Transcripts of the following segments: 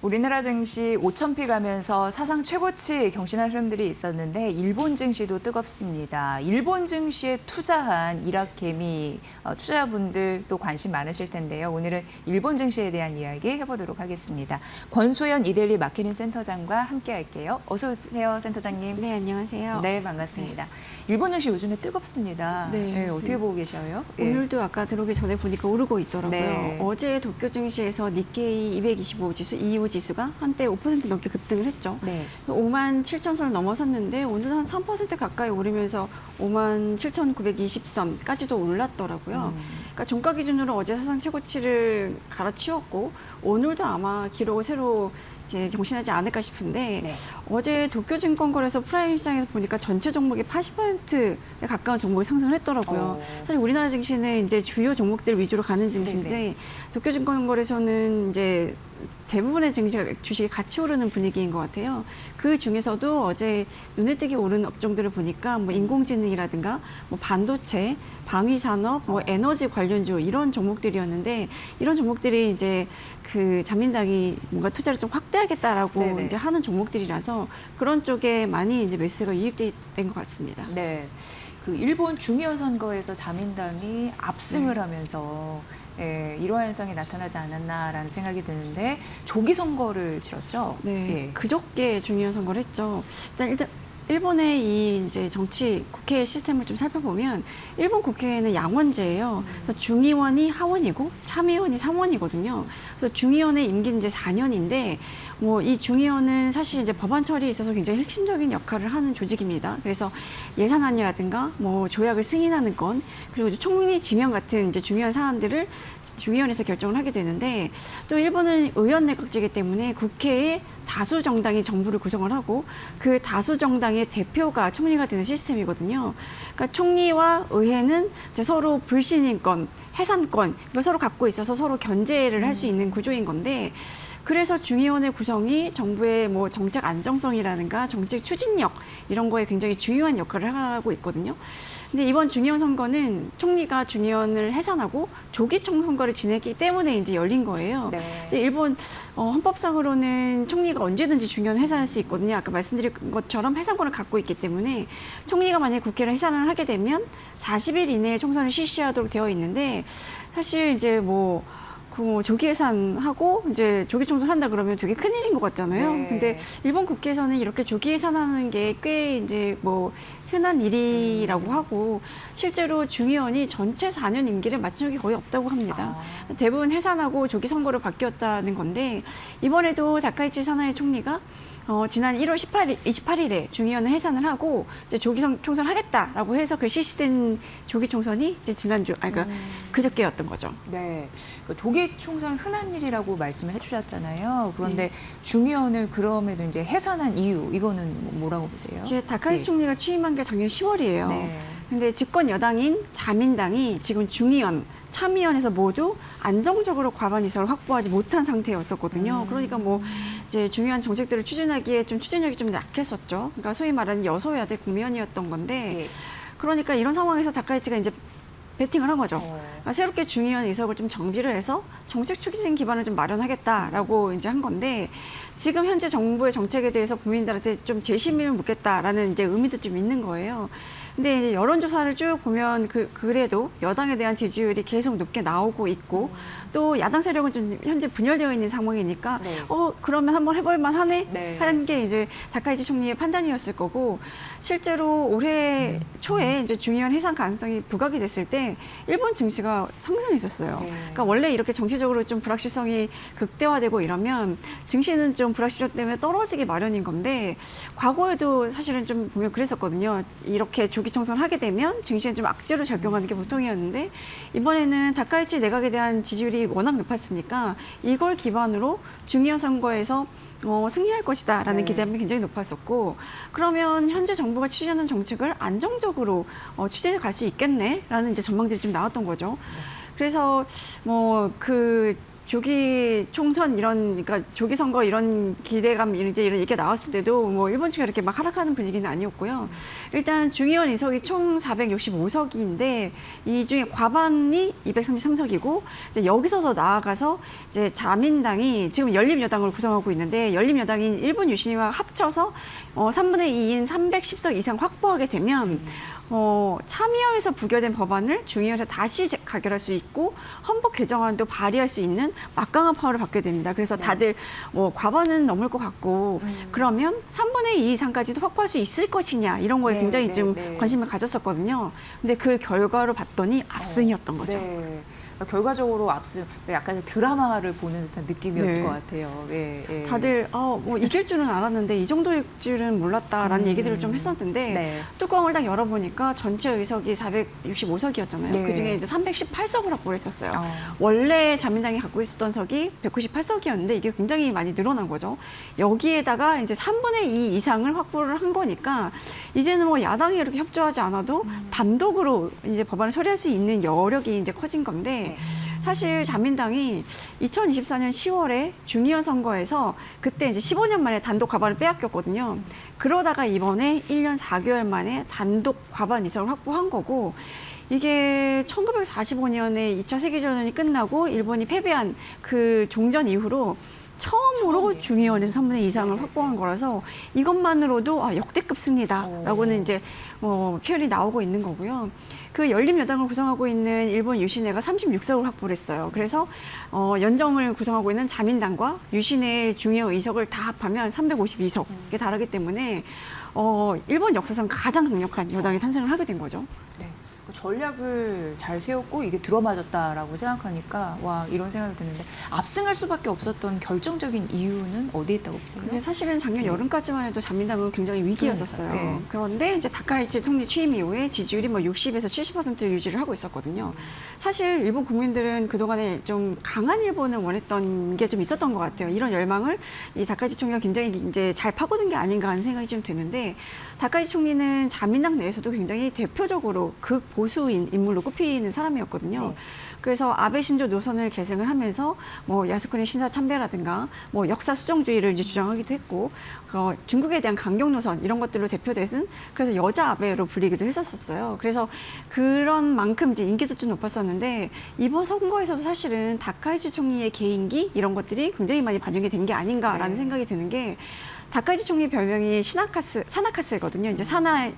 우리나라 증시 5,000피 가면서 사상 최고치 경신한 흐름들이 있었는데 일본 증시도 뜨겁습니다. 일본 증시에 투자한 일학개미 투자자분들도 관심 많으실 텐데요. 오늘은 일본 증시에 대한 이야기 해보도록 하겠습니다. 권소연 이데일리 마케팅 센터장과 함께 할게요. 어서 오세요, 센터장님. 네, 안녕하세요. 네, 반갑습니다. 일본 증시 요즘에 뜨겁습니다. 네. 어떻게 보고 계셔요? 오늘도 아까 들어오기 전에 보니까 오르고 있더라고요. 네. 어제 도쿄 증시에서 니케이 225 지수, 이후 지수가 한때 5% 넘게 급등을 했죠. 네. 5만 7천 선을 넘어섰는데 오늘 한 3% 가까이 오르면서 5만 7,920선까지도 올랐더라고요. 그러니까 종가 기준으로 어제 사상 최고치를 갈아치웠고 오늘도 아마 기록을 새로 이제 경신하지 않을까 싶은데 네. 어제 도쿄증권거래소 프라임 시장에서 보니까 전체 종목이 80%에 가까운 종목이 상승을 했더라고요. 사실 우리나라 증시는 이제 주요 종목들 위주로 가는 증시인데 네네. 도쿄증권거래소는 이제 대부분의 주식이 같이 오르는 분위기인 것 같아요. 그 중에서도 어제 눈에 띄게 오른 업종들을 보니까 뭐 인공지능이라든가 뭐 반도체, 방위산업, 뭐 에너지 관련주 이런 종목들이었는데 이런 종목들이 이제 그 자민당이 뭔가 투자를 좀 확대하겠다라고 네네. 이제 하는 종목들이라서 그런 쪽에 많이 이제 매수세가 유입된 것 같습니다. 네. 그 일본 중의원 선거에서 자민당이 압승을 하면서 이러한 현상이 나타나지 않았나라는 생각이 드는데 조기 선거를 치렀죠. 네, 예. 그저께 중요한 선거를 했죠. 일단 일본의 이 이제 정치 국회 시스템을 좀 살펴보면 일본 국회에는 양원제예요. 그래서 중의원이 하원이고 참의원이 상원이거든요. 그래서 중의원의 임기는 이제 4년인데 뭐 이 중의원은 사실 이제 법안 처리에 있어서 굉장히 핵심적인 역할을 하는 조직입니다. 그래서 예산안이라든가 뭐 조약을 승인하는 건 그리고 이제 총리 지명 같은 이제 중요한 사안들을 중의원에서 결정을 하게 되는데 또 일본은 의원 내각제이기 때문에 국회에 다수 정당이 정부를 구성을 하고 그 다수 정당의 대표가 총리가 되는 시스템이거든요. 그러니까 총리와 의회는 이제 서로 불신임권, 해산권 이걸 서로 갖고 있어서 서로 견제를 할 수 있는 구조인 건데 그래서 중의원의 구성이 정부의 뭐 정책 안정성이라든가 정책 추진력 이런 거에 굉장히 중요한 역할을 하고 있거든요. 근데 이번 중의원 선거는 총리가 중의원을 해산하고 조기 총선거를 지냈기 때문에 이제 열린 거예요. 네. 이제 일본 헌법상으로는 총리가 언제든지 중의원 해산할 수 있거든요. 아까 말씀드린 것처럼 해산권을 갖고 있기 때문에 총리가 만약에 국회를 해산을 하게 되면 40일 이내에 총선을 실시하도록 되어 있는데 사실 이제 뭐 조기 해산하고 이제 조기 총선한다 그러면 되게 큰일인 것 같잖아요. 네. 근데 일본 국회에서는 이렇게 조기 해산하는 게 꽤 이제 뭐 흔한 일이라고 하고 실제로 중의원이 전체 4년 임기를 마친 적이 거의 없다고 합니다. 대부분 해산하고 조기 선거로 바뀌었다는 건데 이번에도 다카이치 사나이 총리가 지난 1월 28일에 중의원을 해산을 하고 이제 조기 총선을 하겠다라고 해서 그 실시된 조기 총선이 이제 지난주, 그러니까 그저께였던 거죠. 네. 조기 총선 흔한 일이라고 말씀을 해주셨잖아요. 그런데 중의원을 그럼에도 이제 해산한 이유 이거는 뭐라고 보세요? 이게 다카이치 총리가 취임한 게 작년 10월이에요. 네. 근데 집권 여당인 자민당이 지금 중의원, 참의원에서 모두 안정적으로 과반 이상을 확보하지 못한 상태였었거든요. 그러니까 뭐 이제 중요한 정책들을 추진하기에 좀 추진력이 좀 약했었죠. 그러니까 소위 말하는 여소야대 국면이었던 건데 네. 그러니까 이런 상황에서 다카이치가 이제 배팅을 한 거죠. 그러니까 새롭게 중의원 의석을 좀 정비를 해서 정책 추진 기반을 좀 마련하겠다라고 이제 한 건데 지금 현재 정부의 정책에 대해서 국민들한테 좀 재심을 묻겠다라는 이제 의미도 좀 있는 거예요. 근데 이제 여론조사를 쭉 보면 그래도 여당에 대한 지지율이 계속 높게 나오고 있고 또 야당 세력은 좀 현재 분열되어 있는 상황이니까 네. 그러면 한번 해볼 만하네 네. 하는 게 이제 다카이치 총리의 판단이었을 거고 실제로 올해 초에 이제 중의원 해산 가능성이 부각이 됐을 때 일본 증시가 상승했었어요. 네. 그러니까 원래 이렇게 정치적으로 좀 불확실성이 극대화되고 이러면 증시는 좀 불확실성 때문에 떨어지기 마련인 건데 과거에도 사실은 좀 보면 그랬었거든요. 이렇게 조기 총선 하게 되면 증시는 좀 악재로 작용하는 게 보통이었는데 이번에는 다카이치 내각에 대한 지지율이 워낙 높았으니까 이걸 기반으로 중의원 선거에서 승리할 것이다라는 네. 기대감이 굉장히 높았었고 그러면 현재 정부가 추진하는 정책을 안정적으로 추진해 갈 수 있겠네라는 이제 전망들이 좀 나왔던 거죠. 그래서 뭐 그 조기 총선 그러니까 조기 선거 이런 기대감 이제 이런 얘기가 나왔을 때도 뭐 일본 측이 이렇게 막 하락하는 분위기는 아니었고요. 일단 중의원 의석이 총 465석인데 이 중에 과반이 233석이고 여기서 더 나아가서 이제 자민당이 지금 열린여당을 구성하고 있는데 열린여당인 일본 유신위와 합쳐서 3분의 2인 310석 이상 확보하게 되면 참여해서 부결된 법안을 중의원에서 다시 가결할 수 있고 헌법 개정안도 발의할 수 있는 막강한 파워를 받게 됩니다. 그래서 다들 과반은 넘을 것 같고 그러면 3분의 2 이상까지도 확보할 수 있을 것이냐 이런 거에 굉장히 좀 관심을 가졌었거든요. 근데 그 결과로 봤더니 압승이었던 거죠. 네. 그러니까 결과적으로 약간 드라마를 보는 듯한 느낌이었을 네. 것 같아요. 예, 예. 다들 뭐 이길 줄은 알았는데 이 정도일 줄은 몰랐다라는 얘기들을 좀 했었는데 네. 뚜껑을 딱 열어보니까 전체 의석이 465석이었잖아요. 네. 그중에 이제 318석을 확보를 했었어요. 원래 자민당이 갖고 있었던 석이 198석이었는데 이게 굉장히 많이 늘어난 거죠. 여기에다가 이제 3분의 2 이상을 확보를 한 거니까 이제는 뭐 야당이 이렇게 협조하지 않아도 단독으로 이제 법안을 처리할 수 있는 여력이 이제 커진 건데 사실 자민당이 2024년 10월에 중의원 선거에서 그때 이제 15년 만에 단독 과반을 빼앗겼거든요. 그러다가 이번에 1년 4개월 만에 단독 과반 이상을 확보한 거고 이게 1945년에 2차 세계대전이 끝나고 일본이 패배한 그 종전 이후로 처음으로 중의원에서 3분의 2 이상을 확보한 거라서 이것만으로도 역대급 승리다라고는 이제 표현이 나오고 있는 거고요. 그 열린여당을 구성하고 있는 일본 유신회가 36석을 확보를 했어요. 그래서 연정을 구성하고 있는 자민당과 유신회 중의원 의석을 다 합하면 352석에 달하기 때문에 일본 역사상 가장 강력한 여당이 탄생을 하게 된 거죠. 네. 전략을 잘 세웠고 이게 들어맞았다라고 생각하니까 와 이런 생각이 드는데 압승할 수밖에 없었던 결정적인 이유는 어디에 있다고 보세요? 근데 사실은 작년 여름까지만 해도 자민당은 굉장히 위기였었어요. 네. 그런데 이제 다카이치 총리 취임 이후에 지지율이 뭐 60에서 70%를 유지를 하고 있었거든요. 사실 일본 국민들은 그동안에 좀 강한 일본을 원했던 게 좀 있었던 것 같아요. 이런 열망을 이 다카이치 총리가 굉장히 이제 잘 파고든 게 아닌가 하는 생각이 좀 드는데 다카이치 총리는 자민당 내에서도 굉장히 대표적으로 극보수인 인물로 꼽히는 사람이었거든요. 네. 그래서 아베 신조 노선을 계승을 하면서 뭐 야스쿠니 신사 참배라든가 뭐 역사 수정주의를 이제 주장하기도 했고 중국에 대한 강경 노선 이런 것들로 대표되는 그래서 여자 아베로 불리기도 했었어요. 그래서 그런 만큼 이제 인기도 좀 높았었는데 이번 선거에서도 사실은 다카이치 총리의 개인기 이런 것들이 굉장히 많이 반영이 된 게 아닌가라는 생각이 드는 게 다카이치 총리 별명이 사나카스거든요. 이제 사나의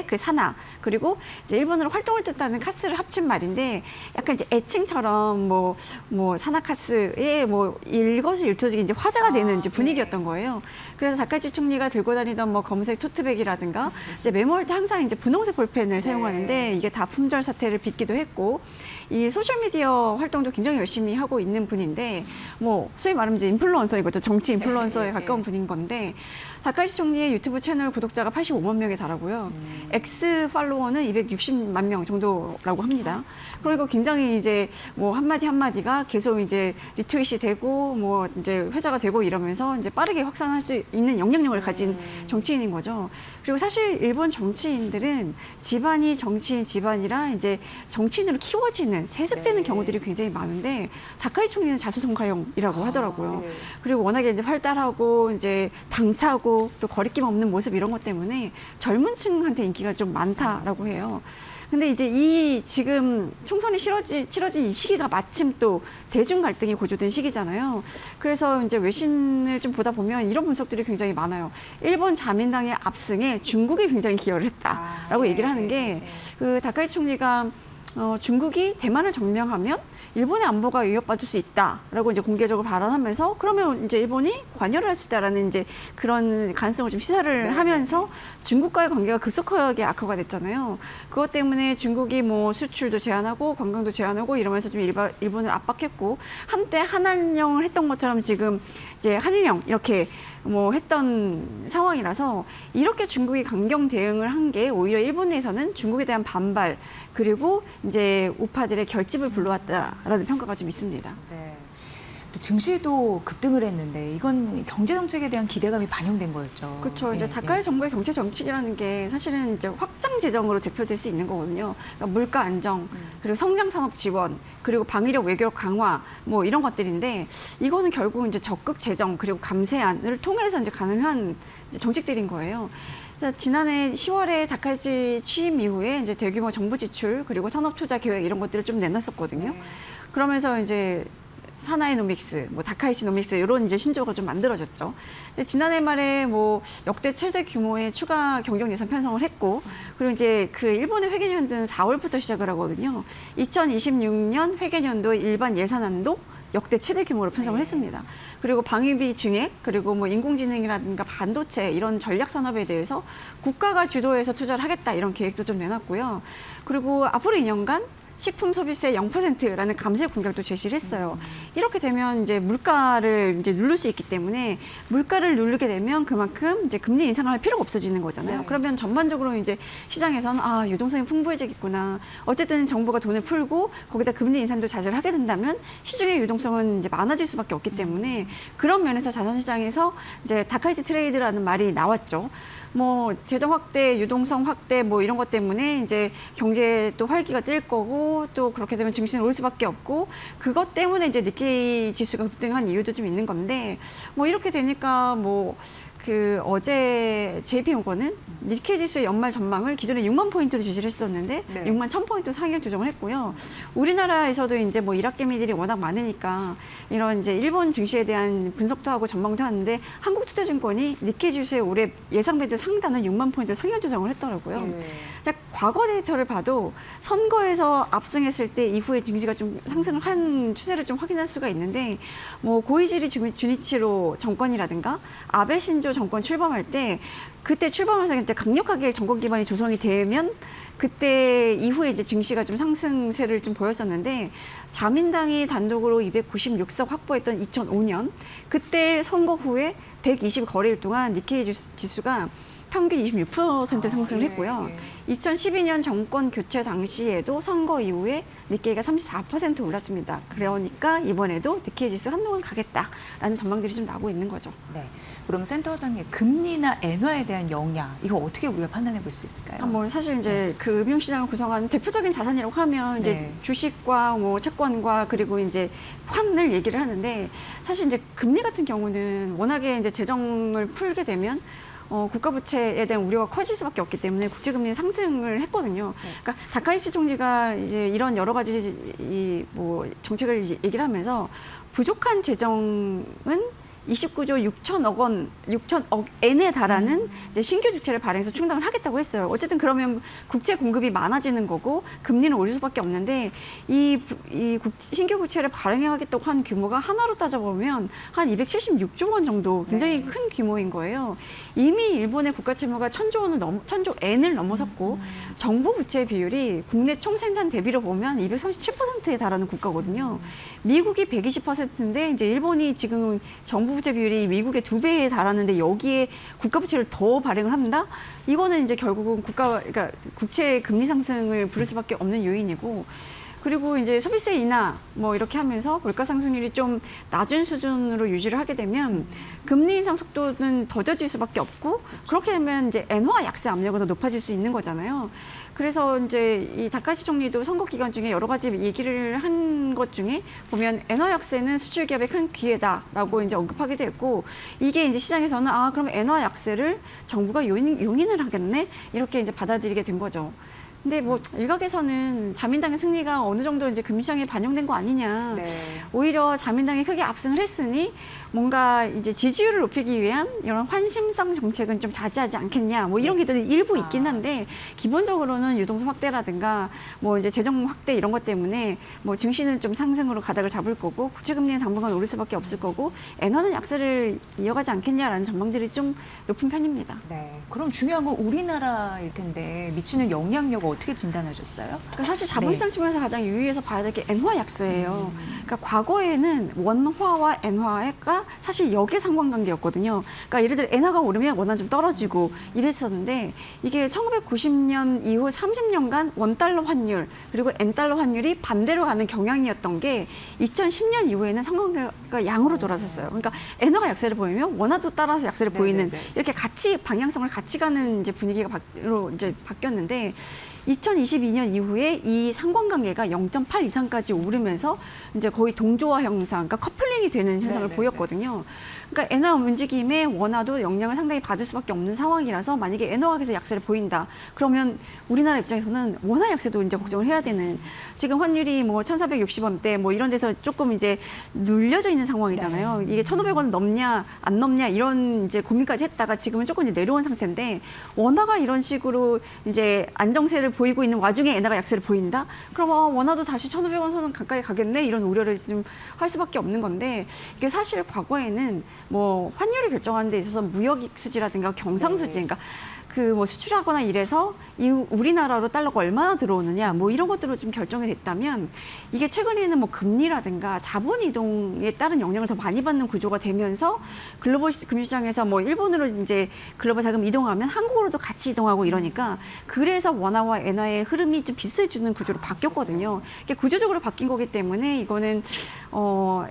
그 사나 그리고 이제 일본어로 활동을 뜻하는 카스를 합친 말인데 약간 이제 애칭처럼 뭐 사나카스의 뭐 일거수일투족이 이제 화제가 되는 이제 분위기였던 거예요. 그래서 다카이치 총리가 들고 다니던 뭐 검은색 토트백이라든가 이제 메모할 때 항상 이제 분홍색 볼펜을 사용하는데 이게 다 품절 사태를 빚기도 했고 이 소셜 미디어 활동도 굉장히 열심히 하고 있는 분인데 뭐 소위 말하면 이제 인플루언서인 거죠. 정치 인플루언서에 가까운 분인 건데 다카이치 총리의 유튜브 채널 구독자가 85만 명에 달하고요. X 팔로워는 260만 명 정도라고 합니다. 그리고 굉장히 이제 뭐 한마디가 계속 이제 리트윗이 되고 뭐 이제 회자가 되고 이러면서 이제 빠르게 확산할 수 있는 영향력을 가진 정치인인 거죠. 그리고 사실 일본 정치인들은 집안이 정치인 집안이라 이제 정치인으로 키워지는 세습되는 경우들이 굉장히 많은데 다카이치 총리는 자수성가형이라고 하더라고요. 그리고 워낙에 이제 활달하고 이제 당차고 또 거리낌 없는 모습 이런 것 때문에 젊은 층한테 인기가 좀 많다라고 해요. 근데 이제 이 지금 총선이 치러진 이 시기가 마침 또 대중 갈등이 고조된 시기잖아요. 그래서 이제 외신을 좀 보다 보면 이런 분석들이 굉장히 많아요. 일본 자민당의 압승에 중국이 굉장히 기여를 했다라고 얘기를 하는 게 그 다카이치 총리가 중국이 대만을 점령하면 일본의 안보가 위협받을 수 있다라고 이제 공개적으로 발언하면서 그러면 이제 일본이 관여를 할 수 있다라는 이제 그런 가능성을 좀 시사를 하면서 중국과의 관계가 급속하게 악화가 됐잖아요. 그것 때문에 중국이 뭐 수출도 제한하고 관광도 제한하고 이러면서 좀 일본을 압박했고 한때 한한령을 했던 것처럼 지금 이제 한일령 이렇게 뭐 했던 상황이라서 이렇게 중국이 강경 대응을 한 게 오히려 일본 내에서는 중국에 대한 반발 그리고 이제 우파들의 결집을 불러왔다라는 평가가 좀 있습니다. 네. 또 증시도 급등을 했는데 이건 경제 정책에 대한 기대감이 반영된 거였죠. 그렇죠. 이제 다카이 정부의 경제 정책이라는 게 사실은 이제 확장 재정으로 대표될 수 있는 거거든요. 그러니까 물가 안정, 그리고 성장 산업 지원, 그리고 방위력 외교 강화, 뭐 이런 것들인데 이거는 결국 이제 적극 재정 그리고 감세안을 통해서 이제 가능한 이제 정책들인 거예요. 그래서 지난해 10월에 다카이치 취임 이후에 이제 대규모 정부 지출 그리고 산업 투자 계획 이런 것들을 좀 내놨었거든요. 그러면서 이제 사나이노믹스, 뭐 다카이치노믹스 이런 이제 신조어가 좀 만들어졌죠. 근데 지난해 말에 뭐 역대 최대 규모의 추가 경정 예산 편성을 했고, 그리고 이제 그 일본의 회계연도는 4월부터 시작을 하거든요. 2026년 회계연도 일반 예산안도 역대 최대 규모로 편성을 했습니다. 그리고 방위비 증액, 그리고 뭐 인공지능이라든가 반도체 이런 전략 산업에 대해서 국가가 주도해서 투자를 하겠다 이런 계획도 좀 내놨고요. 그리고 앞으로 2년간 식품 소비세 0%라는 감세 공약도 제시를 했어요. 이렇게 되면 이제 물가를 이제 누를 수 있기 때문에 물가를 누르게 되면 그만큼 이제 금리 인상을 할 필요가 없어지는 거잖아요. 네. 그러면 전반적으로 이제 시장에서는 아, 유동성이 풍부해지겠구나. 어쨌든 정부가 돈을 풀고 거기다 금리 인상도 자제를 하게 된다면 시중의 유동성은 이제 많아질 수밖에 없기 때문에 그런 면에서 자산시장에서 이제 다카이치 트레이드라는 말이 나왔죠. 뭐 재정 확대, 유동성 확대 뭐 이런 것 때문에 이제 경제 또 활기가 뜰 거고 또 그렇게 되면 증시는 오를 수밖에 없고 그것 때문에 이제 니케이 지수가 급등한 이유도 좀 있는 건데 뭐 이렇게 되니까 뭐 그 어제 JP모건은 니케이 지수의 연말 전망을 기존에 6만 포인트로 지시를 했었는데 네. 6만 1,000포인트 상향 조정을 했고요. 우리나라에서도 이제 뭐 일학개미들이 워낙 많으니까 이런 이제 일본 증시에 대한 분석도 하고 전망도 하는데 한국투자증권이 니케이 지수의 올해 예상 밴드 상단은 6만 포인트 상향 조정을 했더라고요. 근데 과거 데이터를 봐도 선거에서 압승했을 때 이후에 증시가 좀 상승을 한 추세를 좀 확인할 수가 있는데 뭐 고이즈리 주니치로 정권이라든가 아베 신조 정권 출범할 때 그때 출범해서 이제 강력하게 정권 기반이 조성이 되면 그때 이후에 이제 증시가 좀 상승세를 좀 보였었는데 자민당이 단독으로 296석 확보했던 2005년 그때 선거 후에 120 거래일 동안 니케이 지수가 평균 26% 상승을 했고요. 2012년 정권 교체 당시에도 선거 이후에 니케이가 34% 올랐습니다. 그러니까 이번에도 니케이 지수 한동안 가겠다라는 전망들이 좀 나오고 있는 거죠. 네. 그럼 센터장님 금리나 엔화에 대한 영향 이거 어떻게 우리가 판단해 볼 수 있을까요? 뭐 사실 이제 그 금융시장을 구성하는 대표적인 자산이라고 하면 이제 네. 주식과 뭐 채권과 그리고 이제 환을 얘기를 하는데 사실 이제 금리 같은 경우는 워낙에 이제 재정을 풀게 되면 국가 부채에 대한 우려가 커질 수밖에 없기 때문에 국제금리 상승을 했거든요. 그러니까 다카이치 총리가 이제 이런 여러 가지 뭐 정책을 이제 얘기를 하면서 부족한 재정은 29조 6천억 엔에 달하는 이제 신규 주체를 발행해서 충당을 하겠다고 했어요. 어쨌든 그러면 국채 공급이 많아지는 거고 금리는 오를 수밖에 없는데 신규 부채를 발행하겠다고 한 규모가 하나로 따져보면 한 276조 원 정도 굉장히 큰 규모인 거예요. 이미 일본의 국가 채무가 1,000조 엔을 넘어섰고 정부 부채 비율이 국내 총 생산 대비로 보면 237%에 달하는 국가거든요. 미국이 120%인데 이제 일본이 지금 정부 부채 비율이 미국의 2배에 달하는데 여기에 국가 부채를 더 발행을 한다? 이거는 이제 결국은 그러니까 국채 금리 상승을 부를 수밖에 없는 요인이고 그리고 이제 소비세 인하 뭐 이렇게 하면서 물가 상승률이 좀 낮은 수준으로 유지를 하게 되면 금리 인상 속도는 더뎌질 수밖에 없고 그렇게 되면 이제 엔화 약세 압력은 더 높아질 수 있는 거잖아요. 그래서 이제 이 다카이치 총리도 선거 기간 중에 여러 가지 얘기를 한 것 중에 보면 엔화 약세는 수출 기업의 큰 기회다라고 이제 언급하기도 했고 이게 이제 시장에서는 아 그럼 엔화 약세를 정부가 용인을 하겠네 이렇게 이제 받아들이게 된 거죠. 근데 뭐 일각에서는 자민당의 승리가 어느 정도 이제 금시장에 반영된 거 아니냐. 네. 오히려 자민당이 크게 압승을 했으니 뭔가 이제 지지율을 높이기 위한 이런 환심성 정책은 좀 자제하지 않겠냐. 뭐 이런 기도는 일부 있긴 한데 기본적으로는 유동성 확대라든가 뭐 이제 재정 확대 이런 것 때문에 뭐 증시는 좀 상승으로 가닥을 잡을 거고 국제금리는 당분간 오를 수밖에 없을 거고 엔화는 약세를 이어가지 않겠냐라는 전망들이 좀 높은 편입니다. 네. 그럼 중요한 건 우리나라일 텐데 미치는 영향력 어떻게 진단하셨어요? 그러니까 사실 자본시장 측면에서 가장 유의해서 봐야 될 게 엔화 약세예요. 그러니까 과거에는 원화와 엔화가 사실 역의 상관관계였거든요. 그러니까 예를 들어 엔화가 오르면 원화는 좀 떨어지고 이랬었는데 이게 1990년 이후 30년간 원달러 환율 그리고 엔달러 환율이 반대로 가는 경향이었던 게 2010년 이후에는 상관관계가 양으로 돌아섰어요. 그러니까 엔화가 약세를 보이면 원화도 따라서 약세를 보이는 이렇게 같이 방향성을 같이 가는 이제 분위기가 이제 바뀌었는데 2022년 이후에 이 상관관계가 0.8 이상까지 오르면서 이제 거의 동조화 현상, 그러니까 커플링이 되는 현상을 보였거든요. 그러니까 엔화 움직임에 원화도 영향을 상당히 받을 수밖에 없는 상황이라서 만약에 엔화가 계속 약세를 보인다. 그러면 우리나라 입장에서는 원화 약세도 이제 걱정을 해야 되는 지금 환율이 뭐 1,460원대 뭐 이런 데서 조금 이제 눌려져 있는 상황이잖아요. 이게 1,500원 넘냐 안 넘냐 이런 이제 고민까지 했다가 지금은 조금 이제 내려온 상태인데 원화가 이런 식으로 이제 안정세를 보이고 있는 와중에 엔화가 약세를 보인다? 그러면 원화도 다시 1,500원 선 가까이 가겠네? 이런 우려를 좀 할 수밖에 없는 건데 이게 사실 과거에는 뭐 환율을 결정하는 데 있어서 무역 수지라든가 경상 수지, 그러니까 그 뭐 수출하거나 이래서 이 우리나라로 달러가 얼마나 들어오느냐 뭐 이런 것들로 좀 결정이 됐다면 이게 최근에는 뭐 금리라든가 자본 이동에 따른 영향을 더 많이 받는 구조가 되면서 글로벌 금융시장에서 뭐 일본으로 이제 글로벌 자금 이동하면 한국으로도 같이 이동하고 이러니까 그래서 원화와 엔화의 흐름이 좀 비슷해지는 구조로 바뀌었거든요. 이게 구조적으로 바뀐 거기 때문에 이거는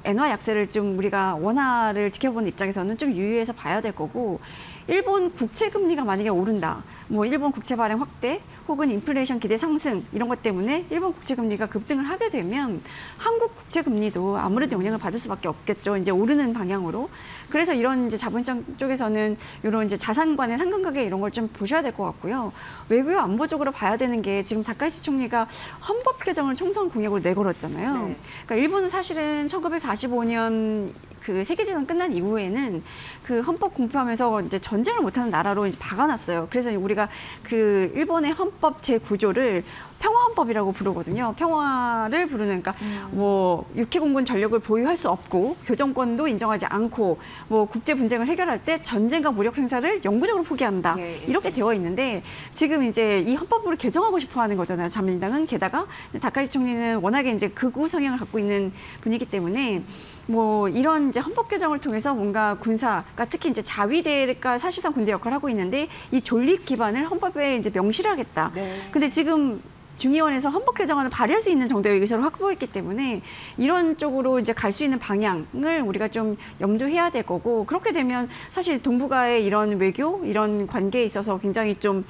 엔화 약세를 좀 우리가 원화를 지켜보는 입장에서는 좀 유의해서 봐야 될 거고 일본 국채 금리가 만약에 오른다. 뭐 일본 국채 발행 확대 혹은 인플레이션 기대 상승 이런 것 때문에 일본 국채 금리가 급등을 하게 되면 한국 국채 금리도 아무래도 영향을 받을 수밖에 없겠죠. 이제 오르는 방향으로. 그래서 이런 이제 자본시장 쪽에서는 이런 이제 자산관의 상관관계 이런 걸 좀 보셔야 될 것 같고요. 외교 안보적으로 봐야 되는 게 지금 다카이치 총리가 헌법 개정을 총선 공약으로 내걸었잖아요. 그러니까 일본은 사실은 1945년 그 세계대전 끝난 이후에는 그 헌법 공표하면서 이제 전쟁을 못하는 나라로 이제 박아놨어요. 그래서 우리가 그 일본의 헌법 제9조를 평화헌법이라고 부르거든요. 평화를 부르는, 그러니까 뭐 육해공군 전력을 보유할 수 없고 교정권도 인정하지 않고 뭐 국제 분쟁을 해결할 때 전쟁과 무력 행사를 영구적으로 포기한다. 이렇게 되어 있는데 지금 이제 이 헌법으로 개정하고 싶어하는 거잖아요. 자민당은 게다가 다카이치 총리는 워낙에 이제 극우 성향을 갖고 있는 분이기 때문에. 뭐 이런 이제 헌법 개정을 통해서 뭔가 군사가 특히 이제 자위대가 사실상 군대 역할을 하고 있는데 이 존립 기반을 헌법에 이제 명시를 하겠다. 근데 지금 중의원에서 헌법 개정안을 발의할 수 있는 정도의 의사를 확보했기 때문에 이런 쪽으로 이제 갈 수 있는 방향을 우리가 좀 염두해야 될 거고 그렇게 되면 사실 동북아의 이런 외교 이런 관계에 있어서 굉장히 좀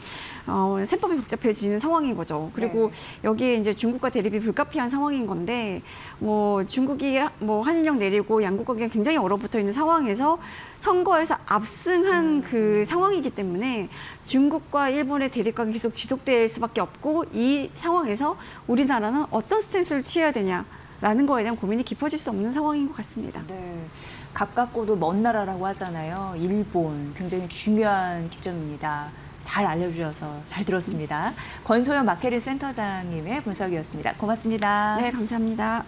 셈법이 복잡해지는 상황인 거죠. 그리고 여기에 이제 중국과 대립이 불가피한 상황인 건데 뭐 중국이 뭐 한일령 내리고 양국 관계가 굉장히 얼어붙어 있는 상황에서 선거에서 압승한 그 상황이기 때문에 중국과 일본의 대립관계 계속 지속될 수밖에 없고 이 상황에서 우리나라는 어떤 스탠스를 취해야 되냐라는 거에 대한 고민이 깊어질 수 없는 상황인 것 같습니다. 네, 가깝고도 먼 나라라고 하잖아요. 일본 굉장히 중요한 기점입니다. 잘 알려주셔서 잘 들었습니다. 권소연 마케리 센터장님의 분석이었습니다. 고맙습니다. 네, 감사합니다.